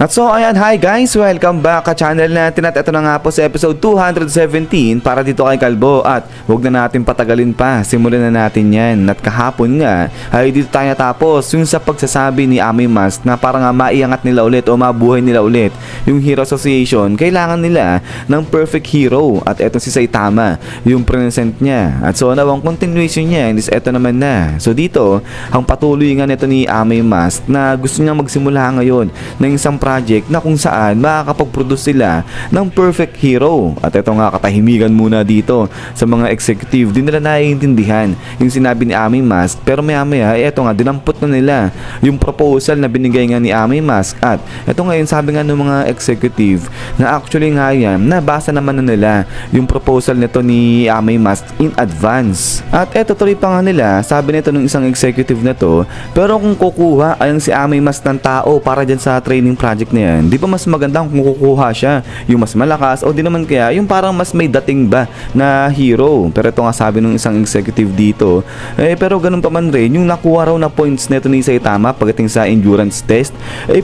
At so ayan, hi guys, welcome back ka channel natin at ito na nga po sa episode 217 para dito kay Kalbo at huwag na natin patagalin pa, simulan na natin yan. At kahapon nga ay dito tayo natapos yung sa pagsasabi ni Ami Mask na parang nga maiangat nila ulit o mabuhay nila ulit yung Hero Association. Kailangan nila ng perfect hero at eto si Saitama, yung present niya. At so nawang continuation niya is eto naman na. So dito, ang patuloy nga nito ni Ami Mask na gusto niyang magsimula ngayon ng isang project na kung saan makakapag-produce sila ng perfect hero. At ito nga, katahimikan muna dito sa mga executive. Di nila naiintindihan yung sinabi ni Ami Mask, pero maya ito nga, dinampot na nila yung proposal na binigay nga ni Ami Mask. At ito nga yung sabi nga ng mga executive na actually nga yan, nabasa naman na nila yung proposal nito ni Ami Mask in advance. At ito tuloy pa nga nila, sabi nito ng isang executive na to, pero kung kukuha ayang si Ami Mask ng tao para dyan sa training project na yan, di ba mas maganda kung kukuha siya yung mas malakas o di naman kaya yung parang mas may dating ba na hero. Pero ito nga sabi ng isang executive dito, pero ganun pa man rin, yung nakuha raw na points neto ni Saitama pagdating sa endurance test,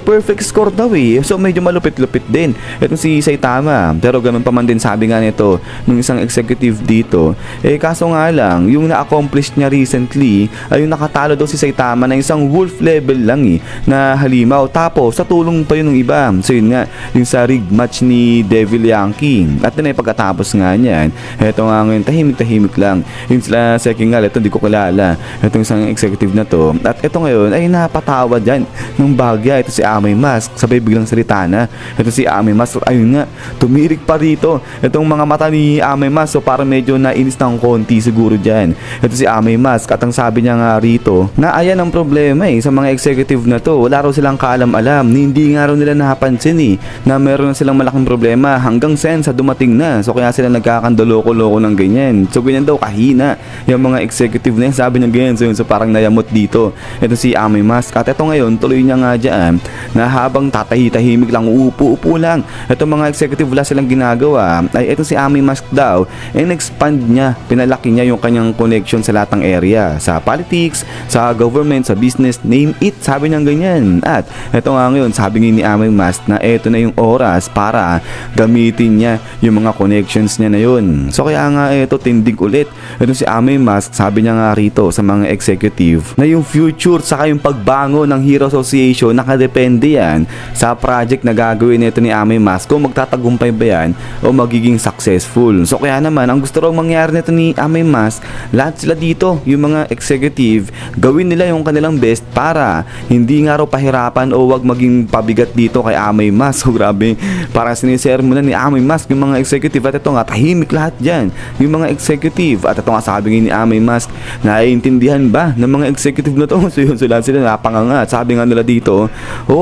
perfect score daw so medyo malupit-lupit din itong si Saitama. Pero ganun pa man din sabi nga nito ng isang executive dito, kaso nga lang yung na-accomplish niya recently ay yung nakatalo daw si Saitama na isang wolf level lang na halimaw, tapos sa tulong pa yun ng iba. So yun nga, yung sa rig match ni Devil Yankee. At yun ay pagkatapos nga niyan, eto nga ngayon, tahimik-tahimik lang. Yung sila second nga, ito hindi ko kilala. Itong isang executive na to. At ito ngayon, ay napatawa dyan ng bagya. Ito si Ami Mask. Sabay biglang salita na. Ito si Ami Mask. Ayun nga, tumirik pa rito. Itong mga mata ni Ami Mask. So parang medyo nainis ng konti siguro dyan. Ito si Ami Mask. At ang sabi niya nga rito, na ayan ang problema sa mga executive na to. Wala raw silang kaalam-alam. Hindi nga raw nila napansin na meron na silang malaking problema hanggang sensa dumating na. So kaya sila nagkakandoloko-loko ng ganyan. So ganyan daw kahina yung mga executive na yan. Sabi niya ganyan. So parang nayamot dito ito si Ami Mask. At ito ngayon, tuloy niya nga dyan na habang tatahi-tahimik lang, uupo-upo lang, ito mga executive wala silang ginagawa, ay ito si Ami Mask daw expand niya, pinalaki niya yung kanyang connection sa lahat ng area, sa politics, sa government, sa business, name it, sabi niya ganyan. At ito nga ngayon, sabi ni Ami Mask na eto na yung oras para gamitin niya yung mga connections niya na yun. So kaya nga eto, tindig ulit ito si Ami Mask. Sabi niya nga rito sa mga executive na yung future saka yung pagbango ng Hero Association nakadepende yan sa project na gagawin nito ni Ami Mask kung magtatagumpay ba yan o magiging successful. So kaya naman ang gusto raw mangyari nito ni Ami Mask, lahat sila dito yung mga executive gawin nila yung kanilang best para hindi nga raw pahirapan o wag maging pabigat dito kay Ami Mask. So grabe, para sinishare mo na ni Ami Mask yung mga executive. At ito nga, tahimik lahat dyan yung mga executive. At ito nga sabi ni Ami Mask, naiintindihan ba ng mga executive na to? So yun, sila napanganga. Sabi nga nila dito,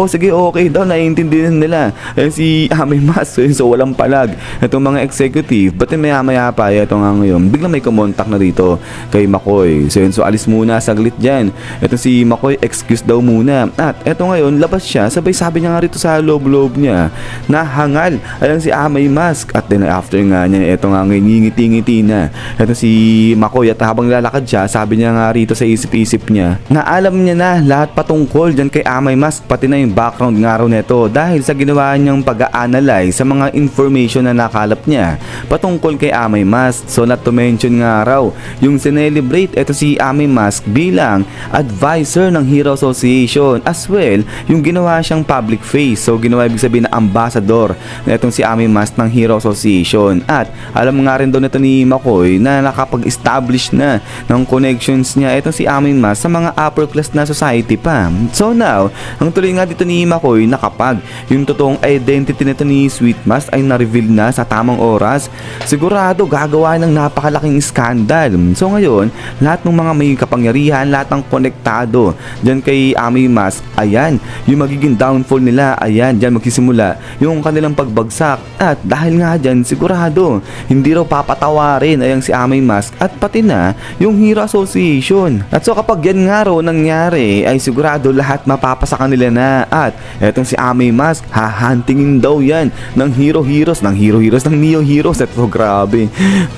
sige, okay daw, naiintindihan nila si Ami Mask. So walang palag itong mga executive. But maya pa, ito nga ngayon, biglang may kumontak na dito kay Makoy. So yun, so alis muna saglit dyan. Ito si Makoy, excuse daw muna. At ito ngayon, labas siya, sabay sabi niya nga rito sa loob niya na hangal ayan si Ami Mask. At then after nga niya, ito nga ngayon, ngingiti-ngiti na ito si Makoy. At habang lalakad siya, sabi niya nga rito sa isip-isip niya na alam niya na lahat patungkol dyan kay Ami Mask, pati na yung background nga raw neto dahil sa ginawa niyang pag-a-analyze sa mga information na nakalap niya patungkol kay Ami Mask. So not to mention nga raw yung sinelebrate ito si Ami Mask bilang advisor ng Hero Association, as well yung ginawa siyang public face. So ginawa ibig sabihin na ambassador na itong si Ami Mask ng Hero Association. At alam nga rin daw nito ni Makoy na nakapag-establish na ng connections niya itong si Ami Mask sa mga upper class na society pa. So now, ang tuloy nga dito ni Makoy na kapag yung totoong identity nito ni Sweet Mask ay na-reveal na sa tamang oras, sigurado gagawa ng napakalaking skandal. So ngayon, lahat ng mga may kapangyarihan, lahat ng konektado dyan kay Ami Mask, ayan, yung magiging downfall nila, ayan, dyan magsisimula yung kanilang pagbagsak. At dahil nga dyan, sigurado hindi raw papatawarin ayang si Ami Mask at pati na yung Hero Association. At so kapag yan nga raw nangyari, ay sigurado lahat mapapasa kanila na. At etong si Ami Mask, hahantingin daw yan ng hero-heroes, ng neo-heroes. Ito grabe,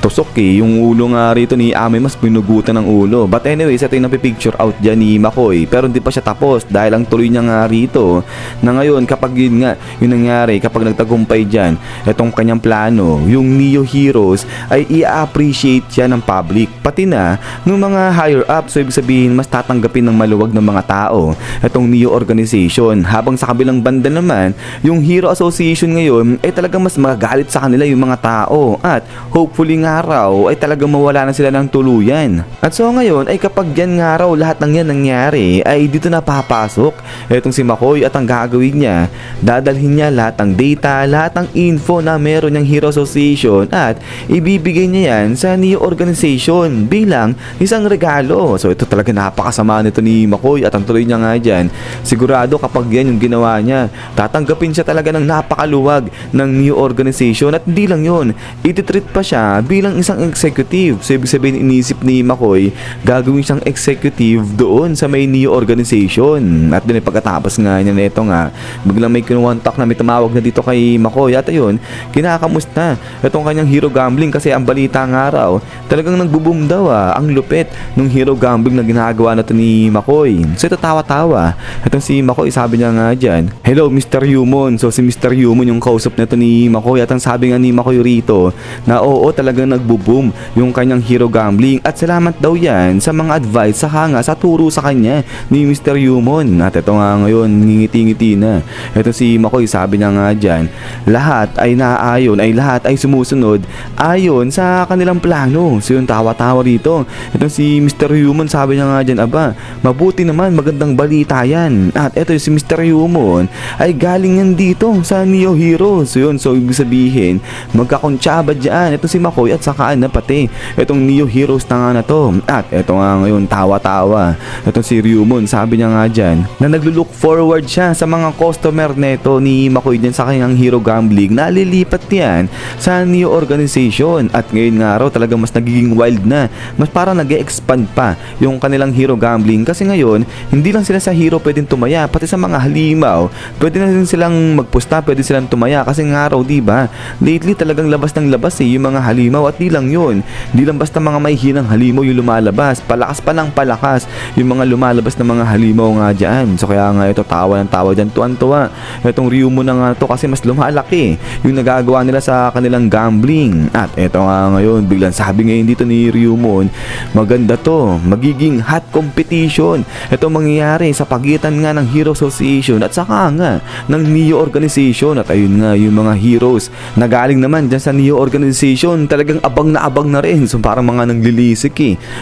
tusok yung ulo nga rito ni Ami Mask, pinugutan ng ulo. But anyways, ito yung napipicture out dyan ni Makoy, pero hindi pa siya tapos dahil ang tuloy niya nga rito na ngayon ngayon kapag yun nga, yung nangyari, kapag nagtagumpay dyan, itong kanyang plano, yung Neo Heroes ay i-appreciate siya ng public. Pati na, ng mga higher up, so ibig sabihin, mas tatanggapin ng maluwag ng mga tao itong Neo organization. Habang sa kabilang banda naman, yung Hero Association ngayon ay talagang mas magagalit sa kanila yung mga tao at hopefully nga raw ay talagang mawala na sila ng tuluyan. At so ngayon ay kapag yan nga raw lahat ng yan nangyari ay dito na papasok etong si McCoy at ang gagawin niya, dadalhin niya lahat ng data, lahat ng info na meron niyang Hero Association at ibibigay niya yan sa Neo organization bilang isang regalo. So ito talaga napakasama nito ni McCoy at ang tuloy niya nga dyan, sigurado kapag yan yung ginawa niya, tatanggapin siya talaga ng napakaluwag ng Neo organization at hindi lang yun, ititreat pa siya bilang isang executive. So ibig sabihin inisip ni McCoy, gagawin siyang executive doon sa may Neo organization. At doon ay pagkatapos nga niya nito nga, biglang may kinuwantak na may tumawag na dito kay McCoy at ayun, kinakamusta itong kanyang hero gambling kasi ang balita nga raw, talagang nagbo-boom daw ang lupit ng hero gambling na ginagawa na to ni McCoy. So ito tawa-tawa, itong si McCoy sabi niya nga dyan, hello Mr. Human. So si Mr. Human yung kausap na to ni McCoy at ang sabi nga ni McCoy rito na oo talagang nagbo-boom yung kanyang hero gambling at salamat daw yan sa mga advice saka nga sa turo sa kanya ni Mr. Human. At ito nga ngayon, ngingiti-ngiti na. Ito si McCoy, sabi niya nga dyan, lahat ay naayon, ay lahat ay sumusunod ayon sa kanilang plano. So yung tawa-tawa rito. Ito si Mr. Human, sabi niya nga dyan, aba, mabuti naman, magandang balita yan. At ito si Mr. Human ay galing yan dito sa Neo Heroes. So yun, so ibig sabihin, magkakontsaba dyan. Ito si McCoy at saka na pati itong Neo Heroes na nga na to. At ito nga ngayon, tawa-tawa. Itong si Human, sabi niya nga dyan, na naglo-look forward siya sa mga customer neto ni McCoy dyan sa kanyang hero gambling na lilipat yan sa Neo organization. At ngayon nga raw talaga mas nagiging wild na, mas parang nag-e-expand pa yung kanilang hero gambling kasi ngayon hindi lang sila sa hero pwedeng tumaya, pati sa mga halimaw pwede na rin silang magpusta, pwede silang tumaya kasi nga raw diba lately talagang labas ng labas yung mga halimaw. At di lang yun, di lang basta mga may hinang halimaw yung lumalabas, palakas pa ng palakas yung mga lumalabas na mga halimaw nga dyan. So kaya nga ito tawa ng tawa dyan, tuwan-tuwa itong Ryumo na nga to kasi mas lumalaki yung nagagawa nila sa kanilang gambling. At ito nga ngayon, biglang sabi ngayon dito ni Ryumo, maganda to, magiging hot competition ito mangyayari sa pagitan nga ng Hero Association at saka nga ng Neo organization. At ayun nga, yung mga heroes na galing naman dyan sa Neo organization talagang abang na rin, so parang mga naglilisik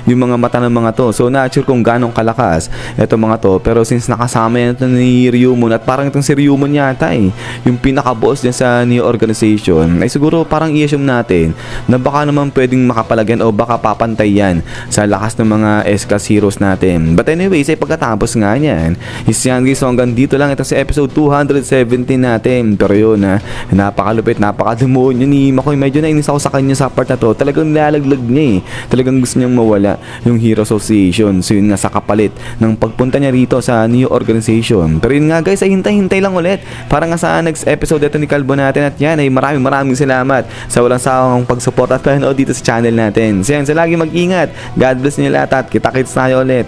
yung mga mata ng mga to. So not sure kung ganong kalakas ito mga to, pero since nakasama yan ito ni Ryumon at parang itong si Ryumon yata yung pinaka-boss dyan sa Neo organization, ay siguro parang i-assume natin na baka naman pwedeng makapalagyan o baka papantay yan sa lakas ng mga S-class heroes natin. But anyways, ay pagkatapos nga yan is yan guys, so hanggang dito lang ito sa episode 217 natin. Pero yun napakalupit, napakademonyo ni McCoy. Medyo nainis ako sa kanya sa part na to, talagang nilalaglag niya talagang gusto niyang mawala yung Hero Association. So yun nga, sa kapalit ng pagpunta niya rito sa Neo organization. Pero yun nga guys, ay hintay-hintay lang ulit para nga sa next episode ito ni Kalbo natin. At yan ay maraming salamat sa walang sawang pagsupport at panood dito sa channel natin. So yan, so lagi mag-ingat, God bless niyo lahat at kita-kits tayo ulit.